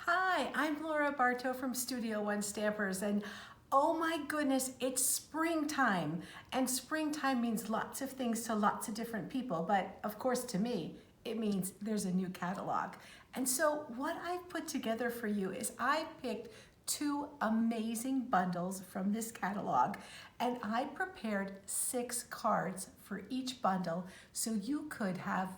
Hi, I'm Laura Bartow from Studio One Stampers, and oh my goodness, it's springtime. And springtime means lots of things to lots of different people, but of course to me, it means there's a new catalog. And so what I've put together for you is I picked two amazing bundles from this catalog, and I prepared 6 cards for each bundle so you could have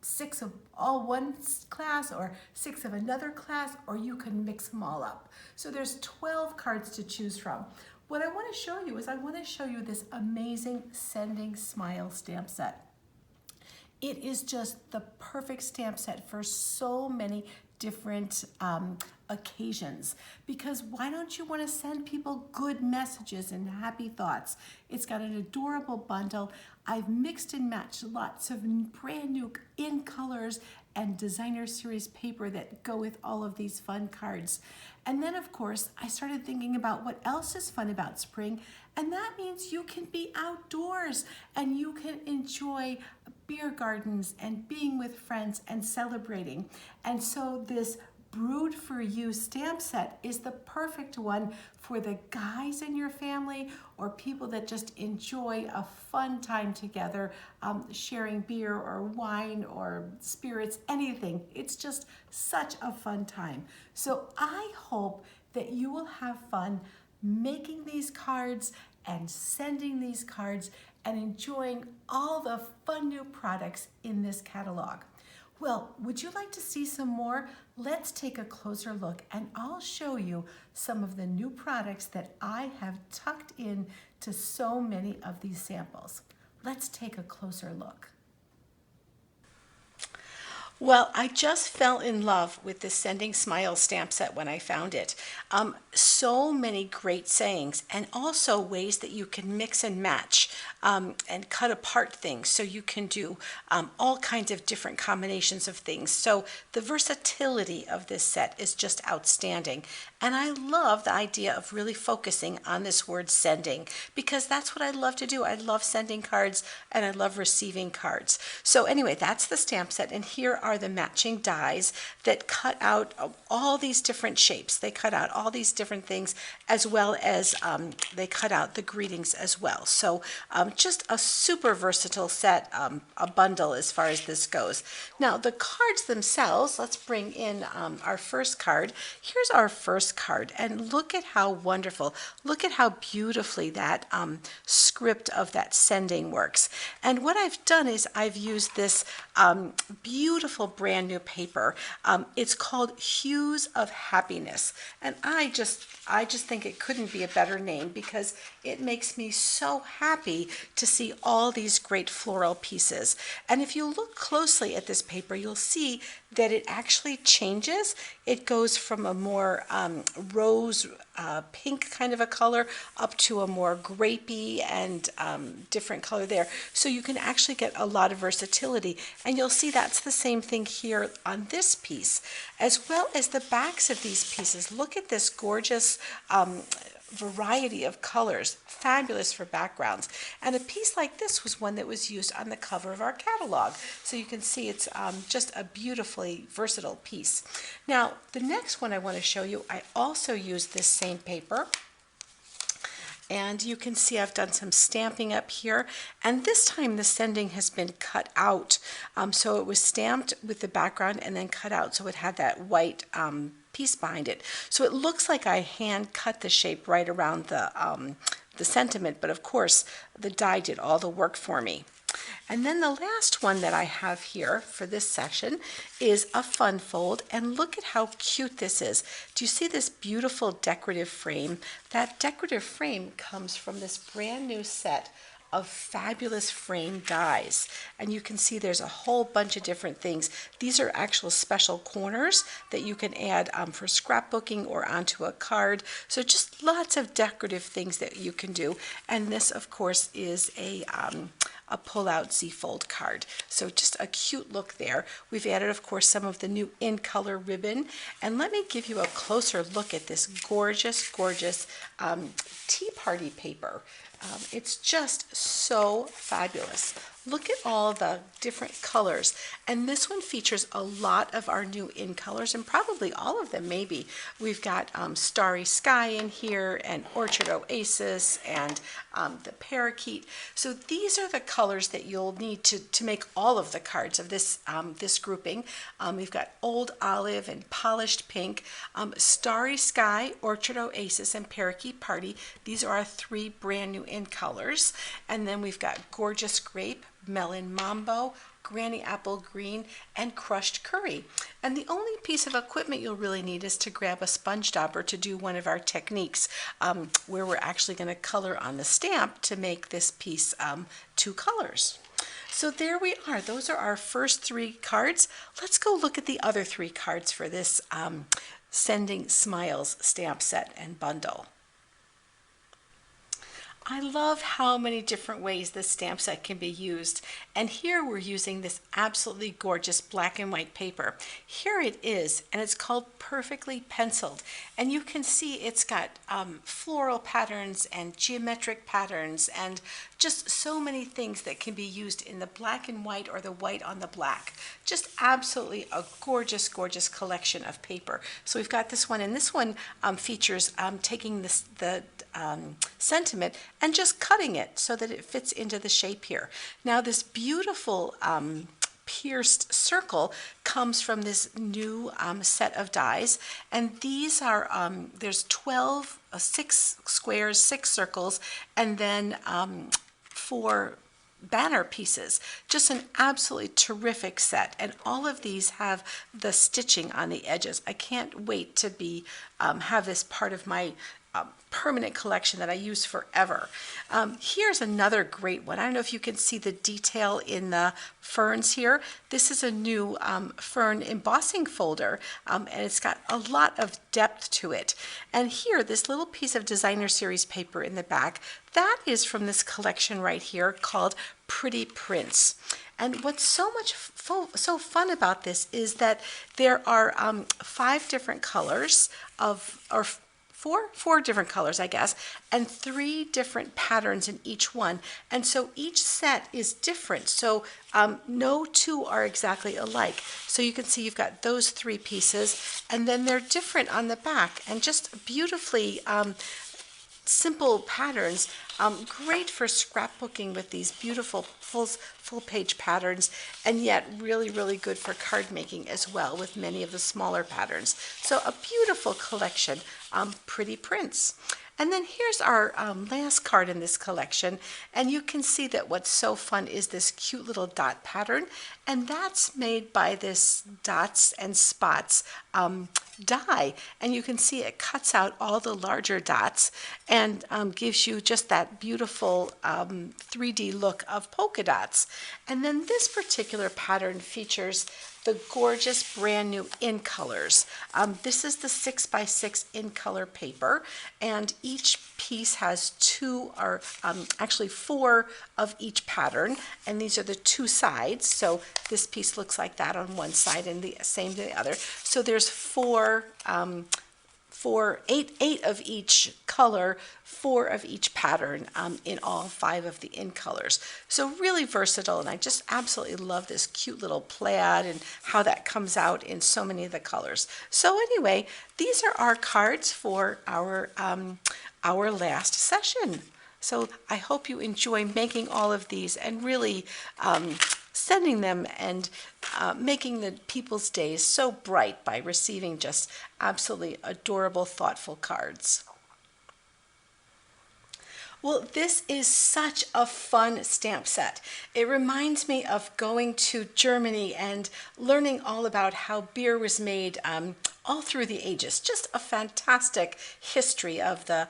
6 of all one class or 6 of another class, or you can mix them all up. So there's 12 cards to choose from. What I want to show you is I want to show you this amazing Sending Smile stamp set. It is just the perfect stamp set for so many different occasions, because why don't you want to send people good messages and happy thoughts? It's got an adorable bundle. I've mixed and matched lots of brand new in colors and designer series paper that go with all of these fun cards. And then of course I started thinking about what else is fun about spring, and that means you can be outdoors and you can enjoy beer gardens and being with friends and celebrating. And so this Brewed For You stamp set is the perfect one for the guys in your family or people that just enjoy a fun time together, sharing beer or wine or spirits, anything. It's just such a fun time. So I hope that you will have fun making these cards and sending these cards and enjoying all the fun new products in this catalog. Well, would you like to see some more? Let's take a closer look and I'll show you some of the new products that I have tucked in to so many of these samples. Let's take a closer look. Well, I just fell in love with the Sending Smiles stamp set when I found it. So many great sayings, and also ways that you can mix and match and cut apart things, so you can do all kinds of different combinations of things. So the versatility of this set is just outstanding. And I love the idea of really focusing on this word sending, because that's what I love to do. I love sending cards and I love receiving cards. So anyway, that's the stamp set, and here are the matching dies that cut out all these different shapes. They cut out all these different things, as well as they cut out the greetings as well. So just a super versatile set, a bundle as far as this goes. Now the cards themselves, let's bring in our first card. Here's our first card, and look at how wonderful, look at how beautifully that script of that sending works. And what I've done is I've used this beautiful brand new paper. It's called Hues of Happiness, and I just think it couldn't be a better name, because it makes me so happy to see all these great floral pieces. And if you look closely at this paper, you'll see that it actually changes. It goes from a more rose pink kind of a color up to a more grapey and different color there. So you can actually get a lot of versatility, and you'll see that's the same thing here on this piece, as well as the backs of these pieces. Look at this gorgeous variety of colors, fabulous for backgrounds. And a piece like this was one that was used on the cover of our catalog. So you can see it's just a beautifully versatile piece. Now, the next one I want to show you, I also used this same paper. And you can see I've done some stamping up here, and this time the sending has been cut out. So it was stamped with the background and then cut out, so it had that white piece behind it. So it looks like I hand cut the shape right around the sentiment, but of course the die did all the work for me. And then the last one that I have here for this session is a fun fold, and look at how cute this is. Do you see this beautiful decorative frame? That decorative frame comes from this brand new set of fabulous frame dies, and you can see there's a whole bunch of different things. These are actual special corners that you can add for scrapbooking or onto a card. So just lots of decorative things that you can do. And this of course is a pull-out Z-fold card. So just a cute look there. We've added, of course, some of the new in-color ribbon. And let me give you a closer look at this gorgeous, gorgeous tea party paper. It's just so fabulous. look at all the different colors. And this one features a lot of our new in colors, and probably all of them maybe. We've got Starry Sky in here, and Orchard Oasis, and the Parakeet. So these are the colors that you'll need to make all of the cards of this, this grouping. We've got Old Olive and Polished Pink, Starry Sky, Orchard Oasis, and Parakeet Party. These are our 3 brand new in colors. And then we've got Gorgeous Grape, Melon Mambo, Granny Apple Green, and Crushed Curry. And the only piece of equipment you'll really need is to grab a sponge dauber to do one of our techniques where we're actually going to color on the stamp to make this piece 2 colors. So there we are. Those are our first 3 cards. Let's go look at the other 3 cards for this Sending Smiles stamp set and bundle. I love how many different ways this stamp set can be used. And here we're using this absolutely gorgeous black and white paper. Here it is, and it's called Perfectly Penciled. And you can see it's got floral patterns and geometric patterns and just so many things that can be used in the black and white or the white on the black. Just absolutely a gorgeous, gorgeous collection of paper. So we've got this one, and this one features taking the sentiment and just cutting it so that it fits into the shape here. Now this beautiful pierced circle comes from this new set of dies, and these are there's 12 6 squares, 6 circles, and then 4 banner pieces. Just an absolutely terrific set, and all of these have the stitching on the edges. I can't wait to be have this part of my permanent collection that I use forever. Here's another great one. I don't know if you can see the detail in the ferns here. This is a new fern embossing folder, and it's got a lot of depth to it. And here, this little piece of designer series paper in the back, that is from this collection right here called Pretty Prints. And what's so fun about this is that there are 5 different colors or four different colors, I guess, and 3 different patterns in each one. And so each set is different. So no 2 are exactly alike. So you can see you've got those 3 pieces, and then they're different on the back, and just beautifully simple patterns. Great for scrapbooking with these beautiful full page patterns, and yet really, really good for card making as well with many of the smaller patterns. So a beautiful collection, Pretty Prints. And then here's our last card in this collection, and you can see that what's so fun is this cute little dot pattern, and that's made by this Dots and Spots die. And you can see it cuts out all the larger dots and gives you just that beautiful 3D look of polka dots. And then this particular pattern features the gorgeous brand new in colors. This is the 6x6 in color paper, and each piece has 2 or actually 4 of each pattern, and these are the 2 sides. So this piece looks like that on one side and the same to the other. So there's 8 of each color, 4 of each pattern in all 5 of the in colors. So really versatile, and I just absolutely love this cute little plaid and how that comes out in so many of the colors. So anyway, these are our cards for our last session. So I hope you enjoy making all of these and really sending them and making the people's days so bright by receiving just absolutely adorable, thoughtful cards. Well, this is such a fun stamp set. It reminds me of going to Germany and learning all about how beer was made all through the ages. Just a fantastic history of the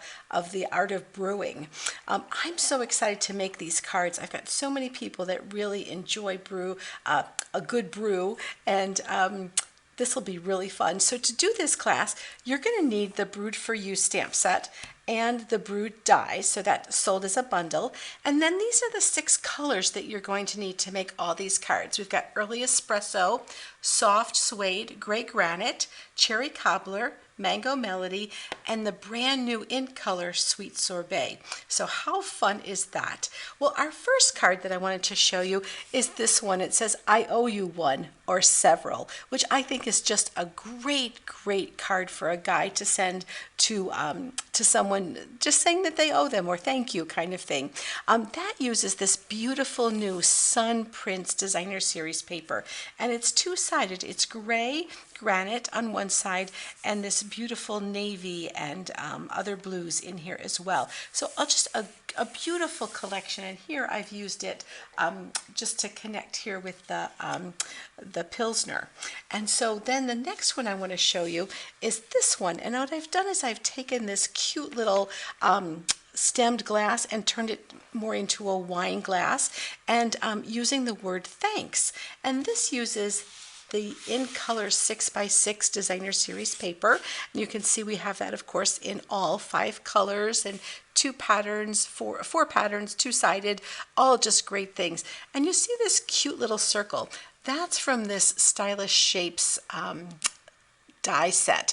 art of brewing. I'm so excited to make these cards. I've got so many people that really enjoy a good brew, and this will be really fun. So to do this class, you're going to need the Brewed For You stamp set, and the brewed dies, so that's sold as a bundle. And then these are the 6 colors that you're going to need to make all these cards. We've got early espresso, soft suede, gray granite, cherry cobbler, mango melody, and the brand new in color sweet sorbet. So how fun is that? Well, our first card that I wanted to show you is this one. It says, I owe you one or several, which I think is just a great, great card for a guy to send to someone, just saying that they owe them or thank you kind of thing. That uses this beautiful new Sun Prince Designer Series paper, and it's two-sided. It's gray granite on one side and this beautiful navy and other blues in here as well. So just a beautiful collection, and here I've used it just to connect here with the Pilsner. And so then the next one I want to show you is this one, and what I've done is I've taken this cute little stemmed glass and turned it more into a wine glass, and using the word thanks. And this uses the in color 6x6 Designer Series paper. And you can see we have that, of course, in all 5 colors and 2 patterns, four patterns, two-sided, all just great things. And you see this cute little circle. That's from this Stylish Shapes die set.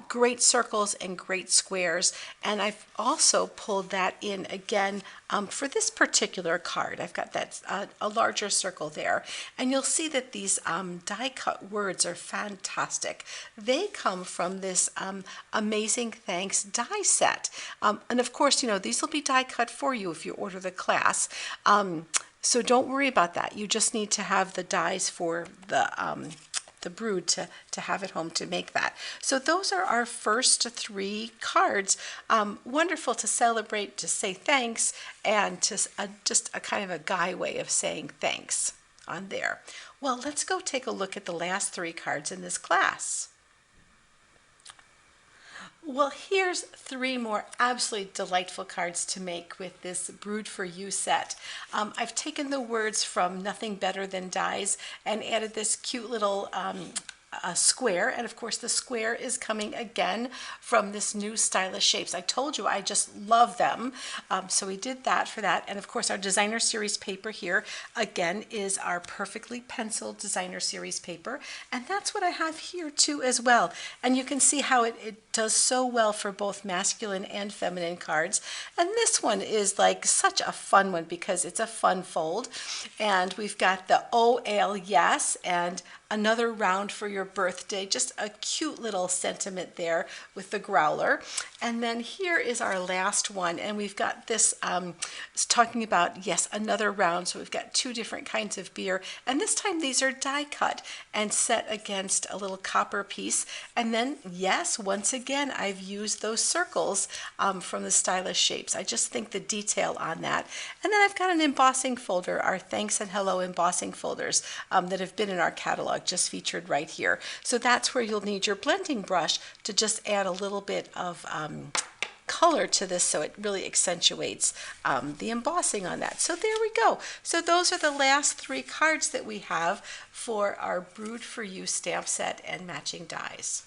Great circles and great squares, and I've also pulled that in again for this particular card. I've got that a larger circle there, and you'll see that these die cut words are fantastic. They come from this Amazing Thanks die set, and of course, you know, these will be die cut for you if you order the class. So don't worry about that. You just need to have the dies for the Brewed to have at home to make that. So those are our first 3 cards. Wonderful to celebrate, to say thanks, and to just a kind of a guy way of saying thanks on there. Well, let's go take a look at the last 3 cards in this class. Well, here's 3 more absolutely delightful cards to make with this Brewed For You set. I've taken the words from Nothing Better Than Dies and added this cute little square, and of course the square is coming again from this new Stylish Shapes. I told you I just love them, so we did that for that. And of course our Designer Series paper here again is our perfectly penciled Designer Series paper, and that's what I have here too as well. And you can see how it does so well for both masculine and feminine cards. And this one is like such a fun one because it's a fun fold, and we've got the OL yes and another round for your birthday, just a cute little sentiment there with the growler. And then here is our last one, and we've got this talking about, yes, another round. So we've got 2 different kinds of beer, and this time these are die cut and set against a little copper piece. And then, yes, once again, I've used those circles from the Stylish Shapes. I just think the detail on that. And then I've got an embossing folder, our thanks and hello embossing folders that have been in our catalog, just featured right here. So that's where you'll need your blending brush to just add a little bit of color to this so it really accentuates the embossing on that. So there we go. So those are the last 3 cards that we have for our Brewed For You stamp set and matching dies.